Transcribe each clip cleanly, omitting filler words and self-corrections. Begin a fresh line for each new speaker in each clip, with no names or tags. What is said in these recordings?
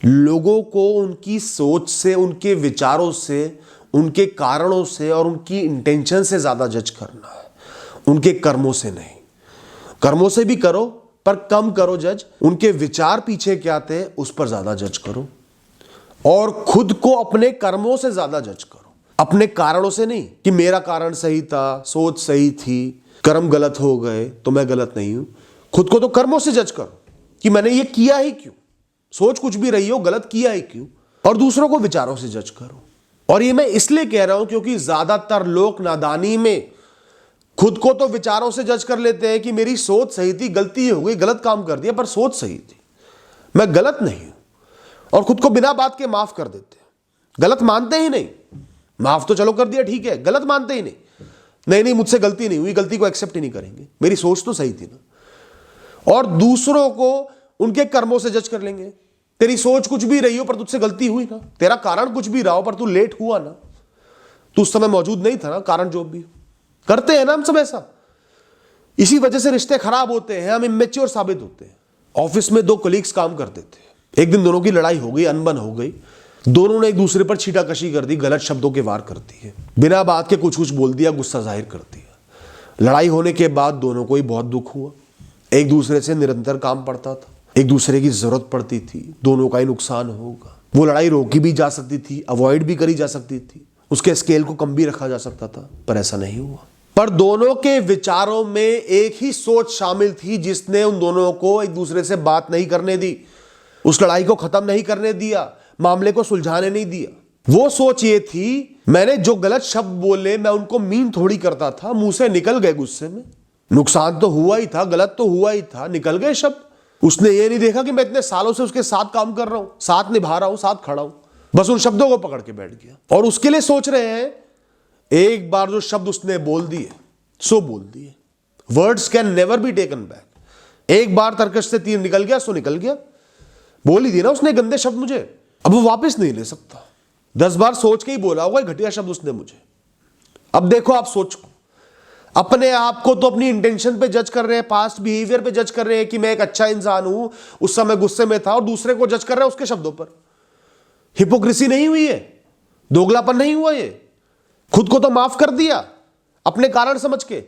लोगों को उनकी सोच से, उनके विचारों से, उनके कारणों से और उनकी इंटेंशन से ज्यादा जज करना है, उनके कर्मों से नहीं। कर्मों से भी करो पर कम करो जज, उनके विचार पीछे क्या थे उस पर ज्यादा जज करो, और खुद को अपने कर्मों से ज्यादा जज करो, अपने कारणों से नहीं कि मेरा कारण सही था, सोच सही थी, कर्म गलत हो गए तो मैं गलत नहीं हूं। खुद को तो कर्मों से जज करो कि मैंने ये किया ही क्यों, सोच कुछ भी रही हो गलत किया ही क्यों, और दूसरों को विचारों से जज करो। और ये मैं इसलिए कह रहा हूं क्योंकि ज्यादातर लोग नादानी में खुद को तो विचारों से जज कर लेते हैं कि मेरी सोच सही थी, गलती हो गई, गलत काम कर दिया, पर सोच सही थी, मैं गलत नहीं हूं, और खुद को बिना बात के माफ कर देते हैं। गलत मानते ही नहीं, माफ तो चलो कर दिया ठीक है, गलत मानते ही नहीं, नहीं मुझसे गलती नहीं हुई, गलती को एक्सेप्ट ही नहीं करेंगे, मेरी सोच तो सही थी ना। और दूसरों को उनके कर्मों से जज कर लेंगे, तेरी सोच कुछ भी रही हो पर तुझसे गलती हुई ना, तेरा कारण कुछ भी रहा हो पर तू लेट हुआ ना, तू उस समय मौजूद नहीं था ना, कारण जो भी। करते हैं ना हम सब ऐसा, इसी वजह से रिश्ते खराब होते हैं, हम इमेच्योर साबित होते हैं। ऑफिस में दो कलीग्स काम करते थे, एक दिन दोनों की लड़ाई हो गई, अनबन हो गई, दोनों ने एक दूसरे पर छीटाकशी कर दी, गलत शब्दों के वार कर दिए, बिना बात के कुछ कुछ बोल दिया, गुस्सा जाहिर कर दिया। लड़ाई होने के बाद दोनों को ही बहुत दुख हुआ, एक दूसरे से निरंतर काम पड़ता था, एक दूसरे की जरूरत पड़ती थी, दोनों का ही नुकसान होगा। वो लड़ाई रोकी भी जा सकती थी, अवॉइड भी करी जा सकती थी, उसके स्केल को कम भी रखा जा सकता था, पर ऐसा नहीं हुआ। पर दोनों के विचारों में एक ही सोच शामिल थी जिसने उन दोनों को एक दूसरे से बात नहीं करने दी, उस लड़ाई को खत्म नहीं करने दिया, मामले को सुलझाने नहीं दिया। वो सोच ये थी, मैंने जो गलत शब्द बोले मैं उनको मीन थोड़ी करता था, मुंह से निकल गए गुस्से में, नुकसान तो हुआ ही था, गलत तो हुआ ही था, निकल गए शब्द। उसने ये नहीं देखा कि मैं इतने सालों से उसके साथ काम कर रहा हूं, साथ निभा रहा हूं, साथ खड़ा हूं, बस उन शब्दों को पकड़ के बैठ गया। और उसके लिए सोच रहे हैं एक बार जो शब्द उसने बोल दिए सो बोल दिए, words can never be taken back. एक बार तर्कश से तीर निकल गया सो निकल गया, बोल ही दिया ना उसने गंदे शब्द मुझे, अब वो वापस नहीं ले सकता। 10 बार सोच के ही बोला होगा घटिया शब्द उसने मुझे। अब देखो आप सोच को, अपने आप को तो अपनी इंटेंशन पे जज कर रहे हैं, पास्ट बिहेवियर पे जज कर रहे हैं कि मैं एक अच्छा इंसान हूं, उस समय गुस्से में था, और दूसरे को जज कर रहे हैं उसके शब्दों पर। हिपोक्रेसी नहीं हुई है, दोगलापन नहीं हुआ ये, खुद को तो माफ कर दिया अपने कारण समझ के,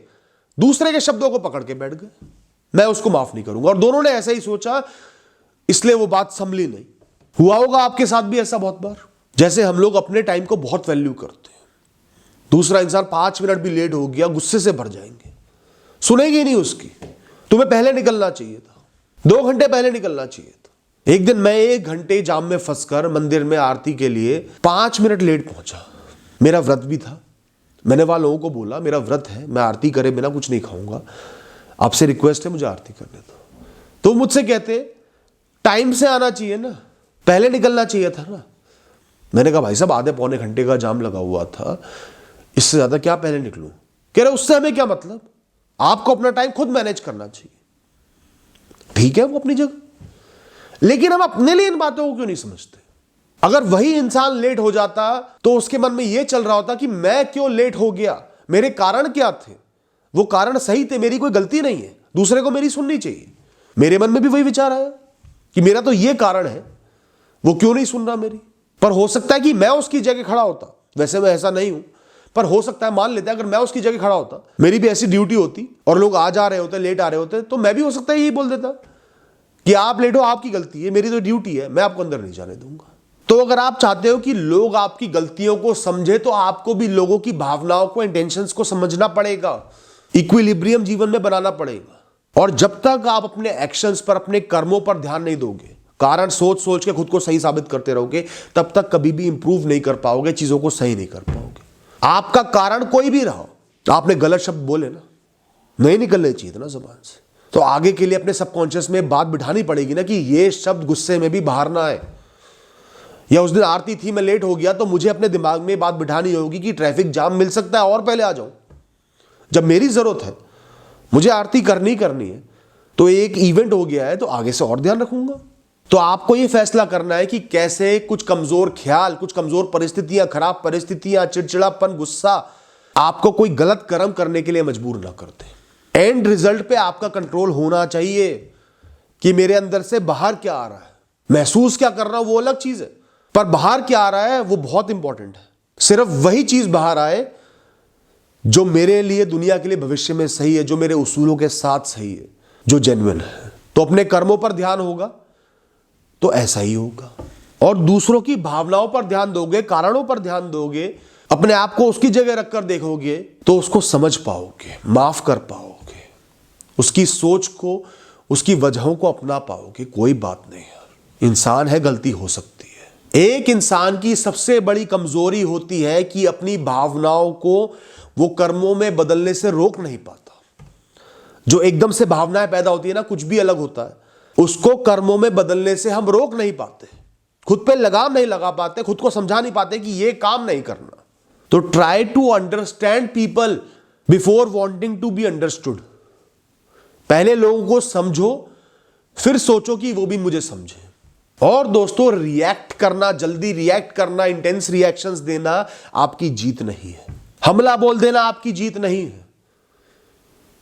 दूसरे के शब्दों को पकड़ के बैठ गए, मैं उसको माफ नहीं करूंगा। और दोनों ने ऐसा ही सोचा, इसलिए वो बात संभली नहीं। हुआ होगा आपके साथ भी ऐसा बहुत बार, जैसे हम लोग अपने टाइम को बहुत वैल्यू करते हैं, दूसरा इंसान 5 मिनट भी लेट हो गया गुस्से से भर जाएंगे, सुनेगी नहीं उसकी, तुम्हें पहले निकलना चाहिए था, 2 घंटे पहले निकलना चाहिए था। एक दिन मैं 1 घंटे जाम में फंसकर मंदिर में आरती के लिए 5 मिनट लेट पहुंचा, मेरा व्रत भी था, मैंने वहां लोगों को बोला मेरा व्रत है, मैं आरती करे बिना कुछ नहीं खाऊंगा, आपसे रिक्वेस्ट है मुझे आरती करने दो। तो मुझसे कहते टाइम से आना चाहिए ना, पहले निकलना चाहिए था ना। मैंने कहा भाई साहब आधे पौने घंटे का जाम लगा हुआ था, इससे ज्यादा क्या पहले निकलूं। कह रहे उससे हमें क्या मतलब, आपको अपना टाइम खुद मैनेज करना चाहिए। ठीक है वो अपनी जगह, लेकिन हम अपने लिए इन बातों को क्यों नहीं समझते। अगर वही इंसान लेट हो जाता तो उसके मन में यह चल रहा होता कि मैं क्यों लेट हो गया, मेरे कारण क्या थे, वो कारण सही थे, मेरी कोई गलती नहीं है, दूसरे को मेरी सुननी चाहिए। मेरे मन में भी वही विचार आया कि मेरा तो यह कारण है, वो क्यों नहीं सुन रहा मेरी। पर हो सकता है कि मैं उसकी जगह खड़ा होता, वैसे मैं ऐसा नहीं हूं, पर हो सकता है मान लेते हैं अगर मैं उसकी जगह खड़ा होता, मेरी भी ऐसी ड्यूटी होती और लोग आ जा रहे होते, लेट आ रहे होते, तो मैं भी हो सकता है यही बोल देता कि आप लेट हो आपकी गलती है, मेरी तो ड्यूटी है, मैं आपको अंदर नहीं जाने दूंगा। तो अगर आप चाहते हो कि लोग आपकी गलतियों को समझे तो आपको भी लोगों की भावनाओं को, इंटेंशंस को समझना पड़ेगा, इक्विलिब्रियम जीवन में बनाना पड़ेगा। और जब तक आप अपने एक्शंस पर, अपने कर्मों पर ध्यान नहीं दोगे, कारण सोच सोच के खुद को सही साबित करते रहोगे, तब तक कभी भी इंप्रूव नहीं कर पाओगे, चीजों को सही नहीं कर पाओगे। आपका कारण कोई भी रहो, आपने गलत शब्द बोले ना, नहीं निकलने चाहिए था ना जुबान से, तो आगे के लिए अपने सबकॉन्शियस में बात बिठानी पड़ेगी ना कि ये शब्द गुस्से में भी बाहर ना आए। या उस दिन आरती थी, मैं लेट हो गया, तो मुझे अपने दिमाग में बात बिठानी होगी कि ट्रैफिक जाम मिल सकता है और पहले आ जाऊं, जब मेरी जरूरत है, मुझे आरती करनी है, तो एक इवेंट हो गया है तो आगे से और ध्यान रखूंगा। तो आपको यह फैसला करना है कि कैसे कुछ कमजोर ख्याल, कुछ कमजोर परिस्थितियां, खराब परिस्थितियां, चिड़चिड़ापन, गुस्सा आपको कोई गलत कर्म करने के लिए मजबूर ना करते। एंड रिजल्ट पे आपका कंट्रोल होना चाहिए कि मेरे अंदर से बाहर क्या आ रहा है, महसूस क्या कर रहा हूं वो अलग चीज है, पर बाहर क्या आ रहा है वो बहुत इंपॉर्टेंट है। सिर्फ वही चीज बाहर आए जो मेरे लिए, दुनिया के लिए भविष्य में सही है, जो मेरे उसूलों के साथ सही है, जो जेन्युइन है। तो अपने कर्मों पर ध्यान होगा तो ऐसा ही होगा, और दूसरों की भावनाओं पर ध्यान दोगे, कारणों पर ध्यान दोगे, अपने आप को उसकी जगह रखकर देखोगे तो उसको समझ पाओगे, माफ कर पाओगे, उसकी सोच को, उसकी वजहों को अपना पाओगे। कोई बात नहीं यार, इंसान है, गलती हो सकती है। एक इंसान की सबसे बड़ी कमजोरी होती है कि अपनी भावनाओं को वो कर्मों में बदलने से रोक नहीं पाता। जो एकदम से भावनाएं पैदा होती है ना, कुछ भी अलग होता है, उसको कर्मों में बदलने से हम रोक नहीं पाते, खुद पे लगाम नहीं लगा पाते, खुद को समझा नहीं पाते कि ये काम नहीं करना। तो try to understand people before wanting to be understood. पहले लोगों को समझो, फिर सोचो कि वो भी मुझे समझे। और दोस्तों, रिएक्ट करना, जल्दी रिएक्ट करना, इंटेंस रिएक्शंस देना आपकी जीत नहीं है। हमला बोल देना आपकी जीत नहीं है।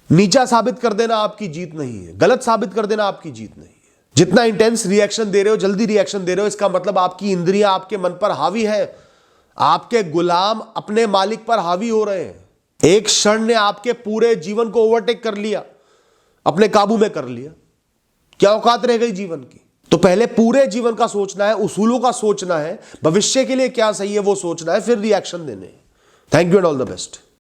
नीचा साबित कर देना आपकी जीत नहीं है। गलत साबित कर देना आपकी जीत नहीं है। जितना इंटेंस रिएक्शन दे रहे हो, जल्दी रिएक्शन दे रहे हो, इसका मतलब आपकी इंद्रियां आपके मन पर हावी है, आपके गुलाम अपने मालिक पर हावी हो रहे हैं। एक क्षण ने आपके पूरे जीवन को ओवरटेक कर लिया, अपने काबू में कर लिया। क्या औकात रह गई जीवन की? तो पहले पूरे जीवन का सोचना है, उसूलों का सोचना है, भविष्य के लिए क्या सही है वो सोचना है, फिर रिएक्शन देने। Thank you and all the best.